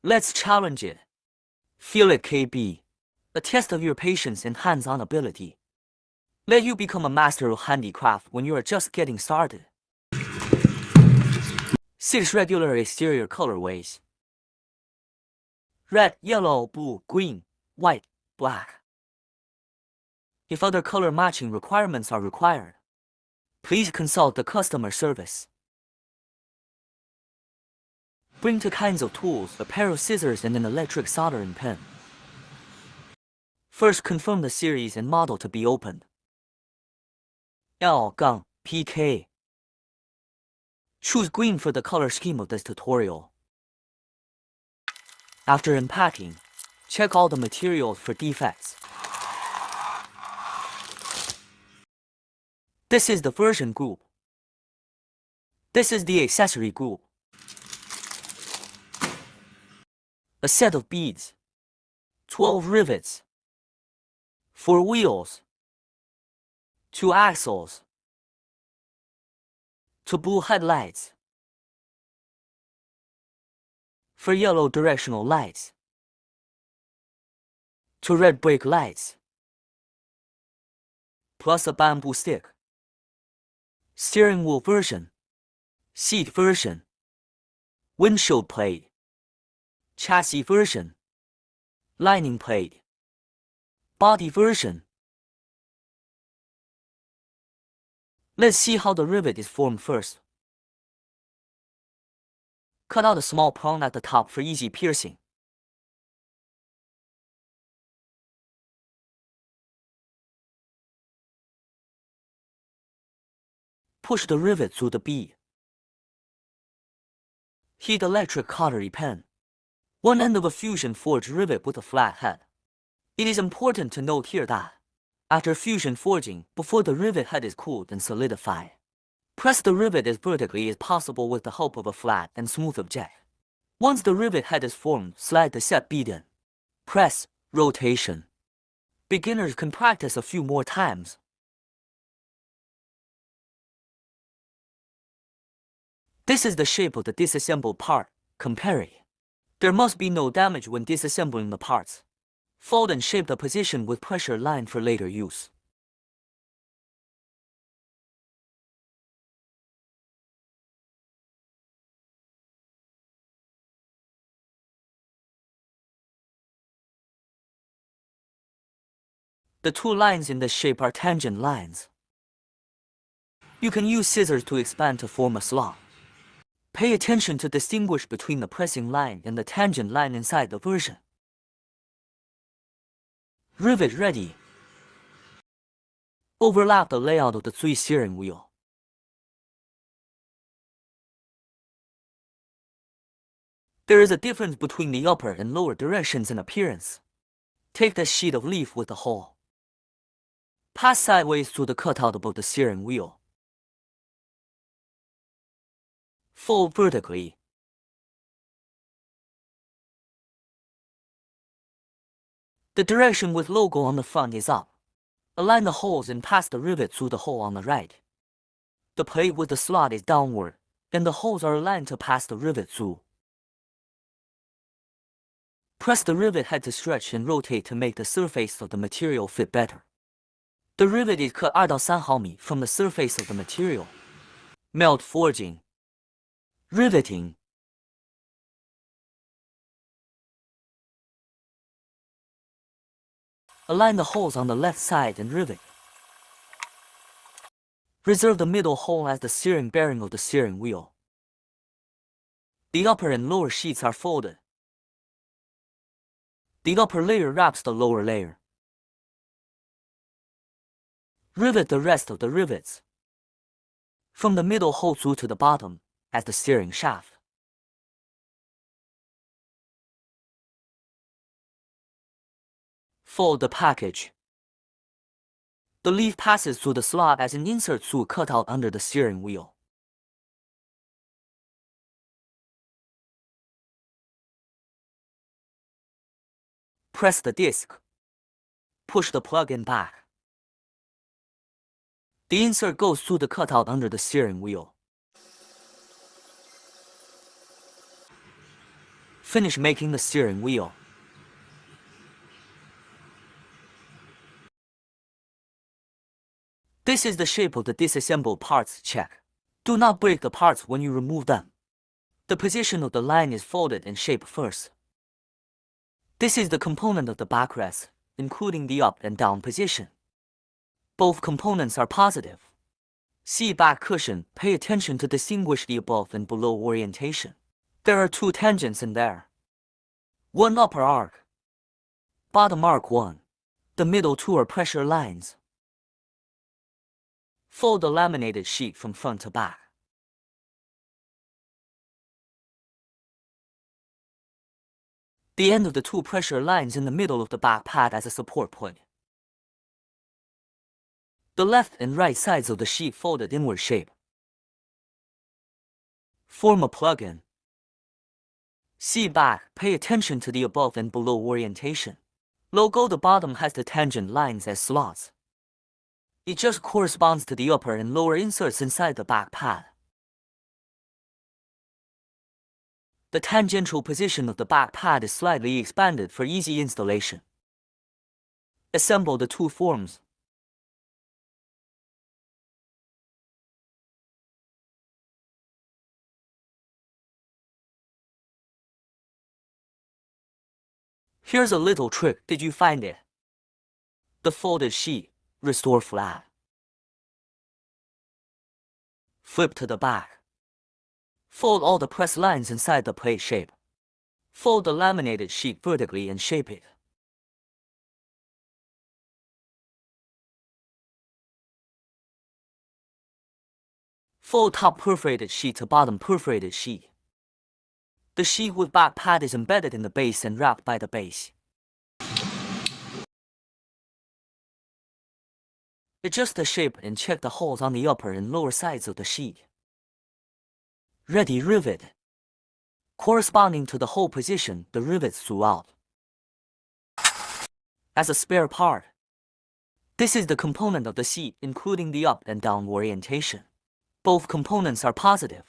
Let's challenge it. Feel it KB. A test of your patience and hands-on ability. Let you become a master of handicraft when you are just getting started. 6 regular exterior colorways. Red, yellow, blue, green, white, black. If other color matching requirements are required, please consult the customer service. Bring 2 kinds of tools, a pair of scissors and an electric soldering pen. First, confirm the series and model to be opened. L-PK. Choose green for the color scheme of this tutorial. After unpacking, check all the materials for defects. This is the version group. This is the accessory group. A set of beads, 12 rivets, 4 wheels, 2 axles, 2 blue headlights. For yellow directional lights, 2 red brake lights, plus a bamboo stick. Steering wheel version, seat version, windshield plate, chassis version, lining plate, body version. Let's see how the rivet is formed first. Cut out a small prong at the top for easy piercing. Push the rivet through the bead. Heat electric cautery pen. One end of a fusion forged rivet with a flat head. It is important to note here that, after fusion forging, before the rivet head is cooled and solidified, press the rivet as vertically as possible with the help of a flat and smooth object. Once the rivet head is formed, slide the set bead in. Press, rotation. Beginners can practice a few more times. This is the shape of the disassembled part. Compare it. There must be no damage when disassembling the parts. Fold and shape the position with pressure line for later use. The 2 lines in this shape are tangent lines. You can use scissors to expand to form a slot. Pay attention to distinguish between the pressing line and the tangent line inside the version. Rivet ready. Overlap the layout of the 3 steering wheel. There is a difference between the upper and lower directions in appearance. Take the sheet of leaf with the hole. Pass sideways through the cutout above the steering wheel. Fold vertically. The direction with logo on the front is up. Align the holes and pass the rivet through the hole on the right. The plate with the slot is downward, and the holes are aligned to pass the rivet through. Press the rivet head to stretch and rotate to make the surface of the material fit better. The rivet is cut 2-3 毫米 from the surface of the material. Melt forging. Riveting. Align the holes on the left side and rivet. Reserve the middle hole as the steering bearing of the steering wheel. The upper and lower sheets are folded. The upper layer wraps the lower layer. Rivet the rest of the rivets. From the middle hole through to the bottom, as the steering shaft. Fold the package. The leaf passes through the slot as an insert through cutout under the steering wheel. Press the disc. Push the plug-in back. The insert goes through the cutout under the steering wheel. Finish making the steering wheel. This is the shape of the disassembled parts check. Do not break the parts when you remove them. The position of the line is folded in shape first. This is the component of the backrest, including the up and down position. Both components are positive. Seat back cushion, pay attention to distinguish the above and below orientation. There are two tangents in there. One upper arc, bottom arc 1. The middle two are pressure lines. Fold the laminated sheet from front to back. The end of the two pressure lines in the middle of the back pad as a support point. The left and right sides of the sheet folded inward shape. Form a plug-in. Seat back, pay attention to the above and below orientation. Logo the bottom has the tangent lines as slots. It just corresponds to the upper and lower inserts inside the back pad. The tangential position of the back pad is slightly expanded for easy installation. Assemble the two forms. Here's a little trick. Did you find it? The folded sheet, restore flat. Flip to the back. Fold all the press lines inside the plate shape. Fold the laminated sheet vertically and shape it. Fold top perforated sheet to bottom perforated sheet. The sheet with back pad is embedded in the base and wrapped by the base. Adjust the shape and check the holes on the upper and lower sides of the sheet. Ready rivet. Corresponding to the hole position, the rivets throughout. As a spare part, this is the component of the seat including the up and down orientation. Both components are positive.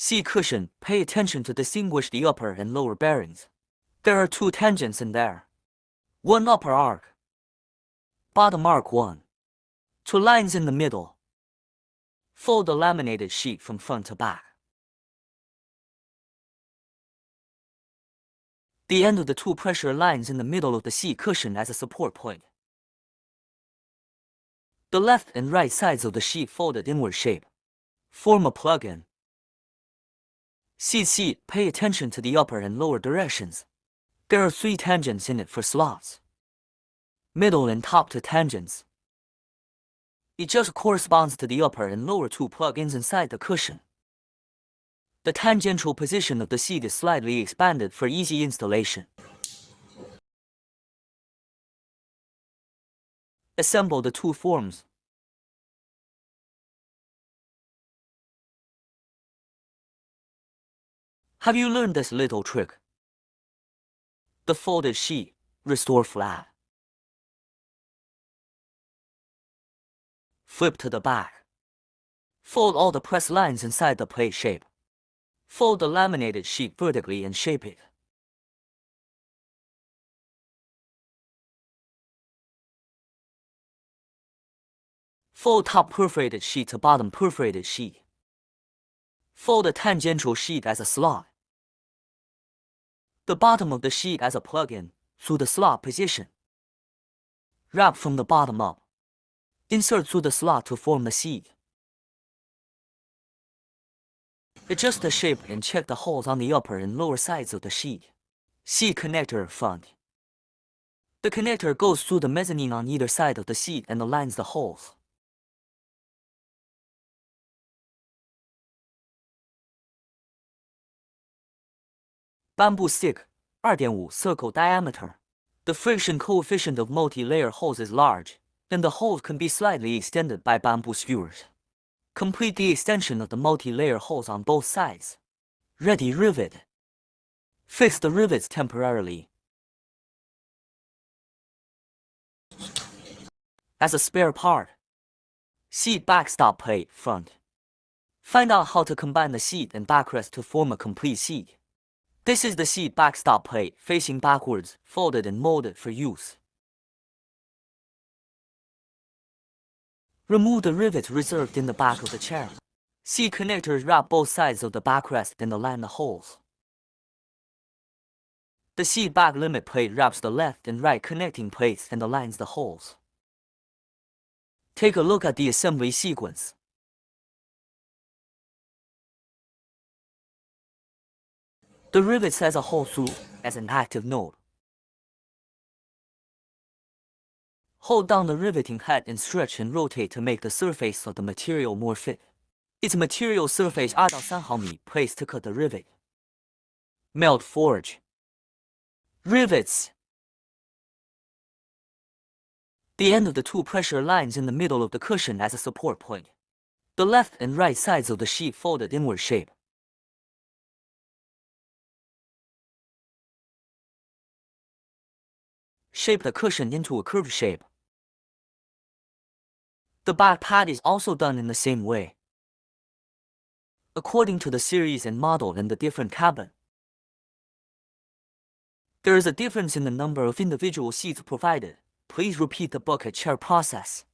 Seat cushion, pay attention to distinguish the upper and lower bearings. There are two tangents in there. One upper arc, bottom arc 1. Two lines in the middle. Fold the laminated sheet from front to back. The end of the two pressure lines in the middle of the seat cushion as a support point. The left and right sides of the sheet folded inward shape. Form a plug-in. Seat, pay attention to the upper and lower directions. There are three tangents in it for slots. Middle and top two tangents. It just corresponds to the upper and lower two plug-ins inside the cushion. The tangential position of the seat is slightly expanded for easy installation. Assemble the two forms. Have you learned this little trick? The folded sheet, restore flat. Flip to the back. Fold all the press lines inside the plate shape. Fold the laminated sheet vertically and shape it. Fold top perforated sheet to bottom perforated sheet. Fold the tangential sheet as a slot. The bottom of the sheet as a plug-in through the slot position. Wrap from the bottom up. Insert through the slot to form the seat. Adjust the shape and check the holes on the upper and lower sides of the sheet. Seat connector front. The connector goes through the mezzanine on either side of the seat and aligns the holes. Bamboo stick, 2.5 circle diameter. The friction coefficient of multi-layer holes is large, and the holes can be slightly extended by bamboo skewers. Complete the extension of the multi-layer holes on both sides. Ready rivet. Fix the rivets temporarily. As a spare part, seat backstop plate front. Find out how to combine the seat and backrest to form a complete seat. This is the seat backstop plate, facing backwards, folded and molded for use. Remove the rivets reserved in the back of the chair. Seat connectors wrap both sides of the backrest and align the holes. The seat back limit plate wraps the left and right connecting plates and aligns the holes. Take a look at the assembly sequence. The rivets as a whole through as an active node. Hold down the riveting head and stretch and rotate to make the surface of the material more fit. Its material surface 2到3毫米 place to cut the rivet. Melt forge. Rivets. The end of the two pressure lines in the middle of the cushion as a support point. The left and right sides of the sheet folded inward shape. Shape the cushion into a curved shape. The back pad is also done in the same way. According to the series and model and the different cabin. There is a difference in the number of individual seats provided. Please repeat the bucket chair process.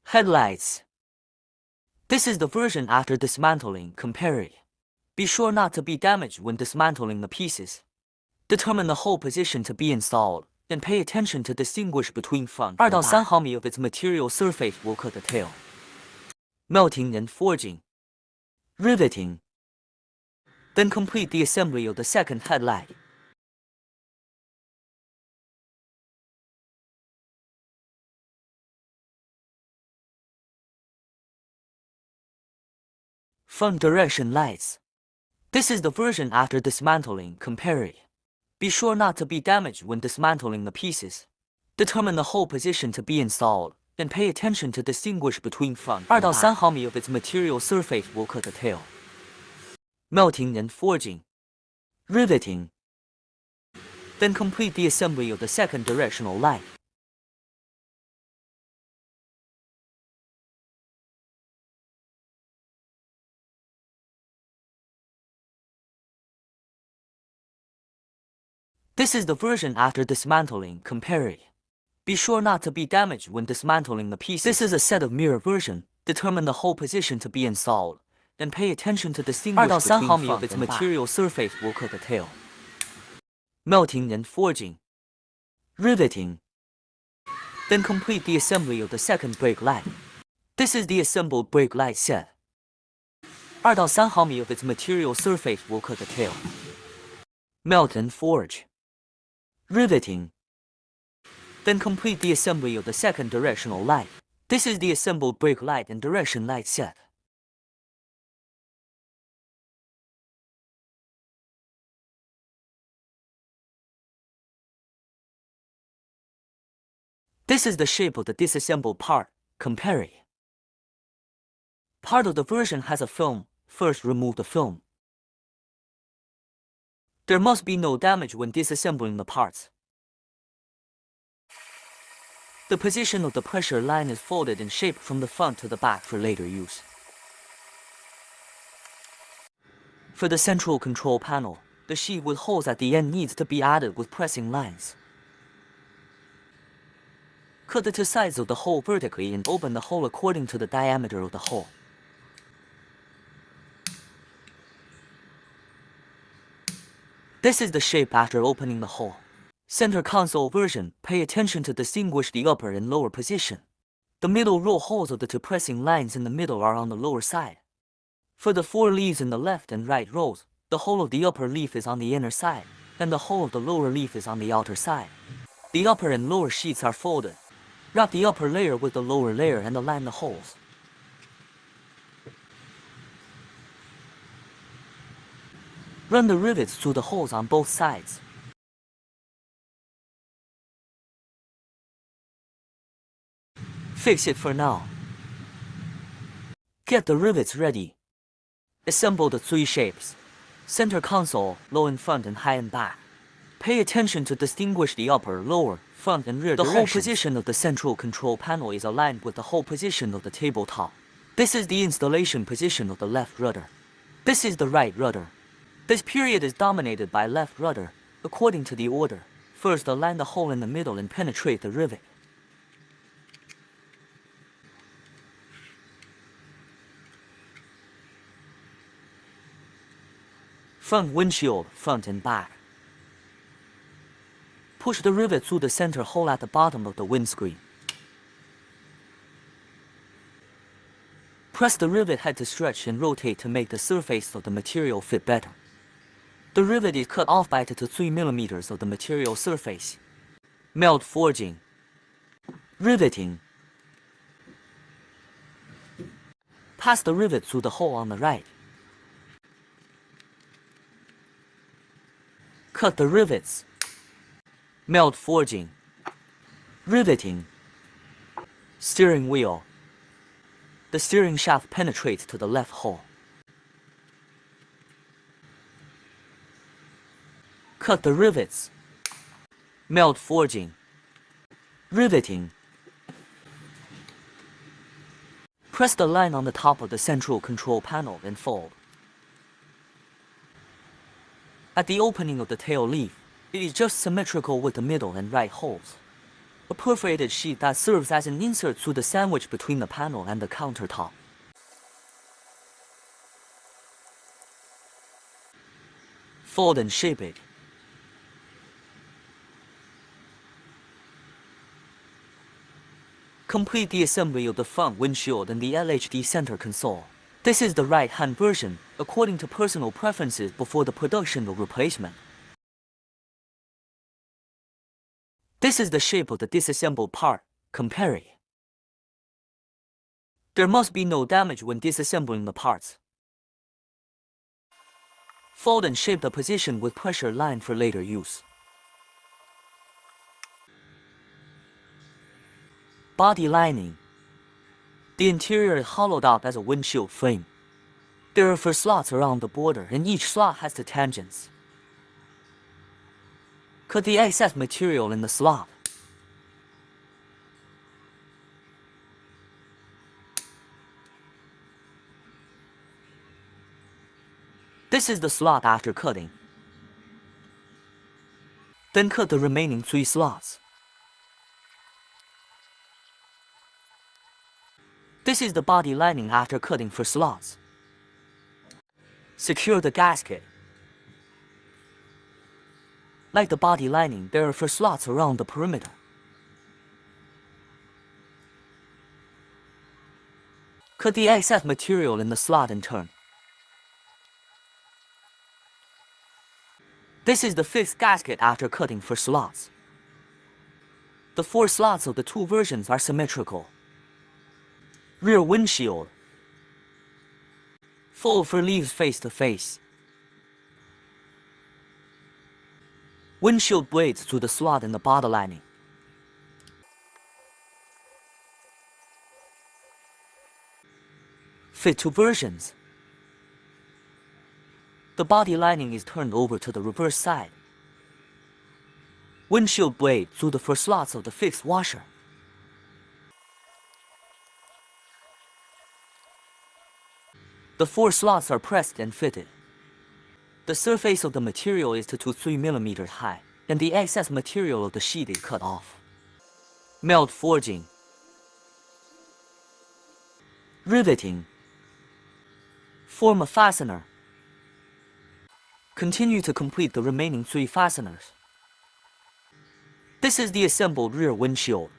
Headlights. This is the version after dismantling. Compare it. Be sure not to be damaged when dismantling the pieces. Determine the hole position to be installed, and pay attention to distinguish between front and 2到3毫米 of its material surface will cut the tail. Melting and forging. Riveting. Then complete the assembly of the second headlight. Front direction lights. This is the version after dismantling. Compare it. Be sure not to be damaged when dismantling the pieces. Determine the hole position to be installed, and pay attention to distinguish between front and 2到3毫米 of its material surface will cut the tail. Melting and forging. Riveting. Then complete the assembly of the second directional light. This is the version after dismantling. Compare it. Be sure not to be damaged when dismantling the pieces. This is a set of mirror version. Determine the hole position to be installed, and pay attention to distinguish 2到3毫米 of its material surface will cut the tail. Melting and forging. Riveting. Then complete the assembly of the second brake light. This is the assembled brake light set. 2到3毫米 of its material surface will cut the tail. Melt and forge. Riveting. Then complete the assembly of the second directional light. This is the assembled brake light and direction light set. This is the shape of the disassembled part. Compare it. Part of the version has a film. First remove the film. There must be no damage when disassembling the parts. The position of the pressure line is folded and shaped from the front to the back for later use. For the central control panel, the sheet with holes at the end needs to be added with pressing lines. Cut the two sides of the hole vertically and open the hole according to the diameter of the hole. This is the shape after opening the hole. Center console version, pay attention to distinguish the upper and lower position. The middle row holes of the two pressing lines in the middle are on the lower side. For the 4 leaves in the left and right rows, the hole of the upper leaf is on the inner side, and the hole of the lower leaf is on the outer side. The upper and lower sheets are folded. Wrap the upper layer with the lower layer and align the holes. Run the rivets through the holes on both sides. Fix it for now. Get the rivets ready. Assemble the 3 shapes. Center console, low in front and high in back. Pay attention to distinguish the upper, lower, front and rear directions. The hole position of the central control panel is aligned with the hole position of the tabletop. This is the installation position of the left rudder. This is the right rudder. This period is dominated by left rudder, according to the order. First, align the hole in the middle and penetrate the rivet. Front windshield, front and back. Push the rivet through the center hole at the bottom of the windscreen. Press the rivet head to stretch and rotate to make the surface of the material fit better. The rivet is cut off by 2 to 3 mm of the material surface. Melt forging. Riveting. Pass the rivet through the hole on the right. Cut the rivets. Melt forging. Riveting. Steering wheel. The steering shaft penetrates to the left hole. Cut the rivets. Melt forging. Riveting. Press the line on the top of the central control panel and fold. At the opening of the tail leaf, it is just symmetrical with the middle and right holes. A perforated sheet that serves as an insert through the sandwich between the panel and the countertop. Fold and shape it. Complete the assembly of the front windshield and the LHD center console. This is the right-hand version, according to personal preferences before the production or replacement. This is the shape of the disassembled part. Compare it. There must be no damage when disassembling the parts. Fold and shape the position with pressure line for later use. Body lining. The interior is hollowed out as a windshield frame. There are 4 slots around the border, and each slot has 2 tangents. Cut the excess material in the slot. This is the slot after cutting. Then cut the remaining 3 slots. This is the body lining after cutting 4 slots. Secure the gasket. Like the body lining, there are 4 slots around the perimeter. Cut the excess material in the slot and turn. This is the 5th gasket after cutting 4 slots. The 4 slots of the 2 versions are symmetrical. Rear windshield. Fold 4 leaves face to face. Windshield blades through the slot in the body lining. Fit 2 versions. The body lining is turned over to the reverse side. Windshield blade through the 4 slots of the 5th washer. The 4 slots are pressed and fitted. The surface of the material is 2 to 3 mm high, and the excess material of the sheet is cut off. Melt forging. Riveting. Form a fastener. Continue to complete the remaining 3 fasteners. This is the assembled rear windshield.